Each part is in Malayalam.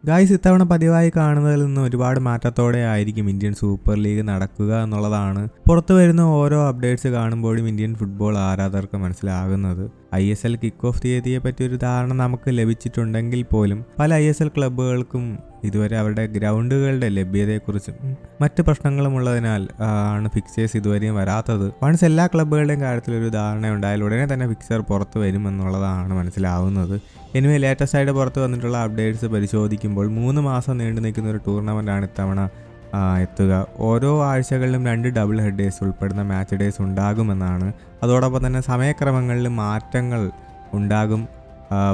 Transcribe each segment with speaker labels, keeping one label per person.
Speaker 1: ഗായ്സ്, ഇത്തവണ പതിവായി കാണുന്നതിൽ നിന്ന് ഒരുപാട് മാറ്റത്തോടെ ആയിരിക്കും ഇന്ത്യൻ സൂപ്പർ ലീഗ് നടക്കുക എന്നുള്ളതാണ് പുറത്തു വരുന്ന ഓരോ അപ്ഡേറ്റ്സ് കാണുമ്പോഴും ഇന്ത്യൻ ഫുട്ബോൾ ആരാധകർക്ക് മനസ്സിലാകുന്നത്. ISL കിക്ക് ഓഫ് തീയതിയെ പറ്റി ഒരു ധാരണ നമുക്ക് ലഭിച്ചിട്ടുണ്ടെങ്കിൽ പോലും പല ISL ക്ലബ്ബുകൾക്കും ഇതുവരെ അവരുടെ ഗ്രൗണ്ടുകളുടെ ലഭ്യതയെക്കുറിച്ചും മറ്റ് പ്രശ്നങ്ങളും ഉള്ളതിനാൽ ആണ് ഫിക്സേഴ്സ് ഇതുവരെയും വരാത്തത്. വൺസ് എല്ലാ ക്ലബ്ബുകളുടെയും കാര്യത്തിൽ ഒരു ധാരണ ഉണ്ടായാൽ ഉടനെ തന്നെ ഫിക്സർ പുറത്ത് വരുമെന്നുള്ളതാണ് മനസ്സിലാവുന്നത്. എനിവേ, ലേറ്റസ്റ്റ് ആയിട്ട് പുറത്ത് വന്നിട്ടുള്ള അപ്ഡേറ്റ്സ് പരിശോധിക്കുമ്പോൾ 3 മാസം നീണ്ടു നിൽക്കുന്ന ഒരു ടൂർണമെൻ്റാണ് ഇത്തവണ എത്തുക. ഓരോ ആഴ്ചകളിലും 2 ഡബിൾ ഹെഡ് ഡേയ്സ് ഉൾപ്പെടുന്ന മാച്ച് ഡേയ്സ് ഉണ്ടാകുമെന്നാണ്. അതോടൊപ്പം തന്നെ സമയക്രമങ്ങളിൽ മാറ്റങ്ങൾ ഉണ്ടാകും.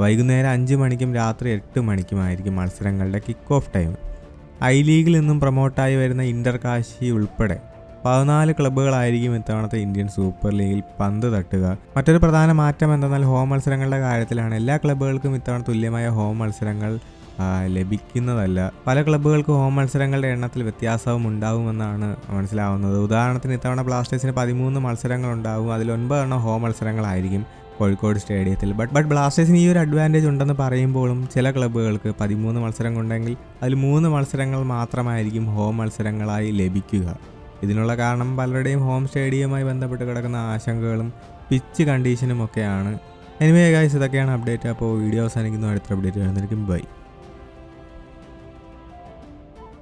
Speaker 1: വൈകുന്നേരം 5 മണിക്കും രാത്രി 8 മണിക്കുമായിരിക്കും മത്സരങ്ങളുടെ കിക്ക് ഓഫ് ടൈം. ലീഗിൽ നിന്നും പ്രൊമോട്ടായി വരുന്ന ഇന്റർ കാശി ഉൾപ്പെടെ 14 ക്ലബ്ബുകളായിരിക്കും ഇത്തവണത്തെ ഇന്ത്യൻ സൂപ്പർ ലീഗിൽ പന്ത് തട്ടുക. മറ്റൊരു പ്രധാന മാറ്റം എന്തെന്നാൽ ഹോം മത്സരങ്ങളുടെ കാര്യത്തിലാണ്. എല്ലാ ക്ലബ്ബുകൾക്കും ഇത്തവണ തുല്യമായ ഹോം മത്സരങ്ങൾ ലഭിക്കുന്നതല്ല. പല ക്ലബ്ബുകൾക്ക് ഹോം മത്സരങ്ങളുടെ എണ്ണത്തിൽ വ്യത്യാസവും ഉണ്ടാകുമെന്നാണ് മനസ്സിലാവുന്നത്. ഉദാഹരണത്തിന് ഇത്തവണ ബ്ലാസ്റ്റേഴ്സിന് 13 മത്സരങ്ങൾ ഉണ്ടാകും. അതിൽ 9 ഹോം മത്സരങ്ങളായിരിക്കും കോഴിക്കോട് സ്റ്റേഡിയത്തിൽ. ബട്ട് ബ്ലാസ്റ്റേഴ്സിന് ഈ ഒരു അഡ്വാൻറ്റേജ് ഉണ്ടെന്ന് പറയുമ്പോഴും ചില ക്ലബ്ബുകൾക്ക് 13 മത്സരം ഉണ്ടെങ്കിൽ അതിൽ 3 മത്സരങ്ങൾ മാത്രമായിരിക്കും ഹോം മത്സരങ്ങളായി ലഭിക്കുക. ഇതിനുള്ള കാരണം പലരുടെയും ഹോം സ്റ്റേഡിയവുമായി ബന്ധപ്പെട്ട് കിടക്കുന്ന ആശങ്കകളും പിച്ച് കണ്ടീഷനും ഒക്കെയാണ്. എനിവേ ഗൈസ്, ഇതൊക്കെയാണ് അപ്ഡേറ്റ്. അപ്പോൾ വീഡിയോ അവസാനിക്കുന്നു. അടുത്ത അപ്ഡേറ്റ് വരുന്നതായിരിക്കും. ബൈ.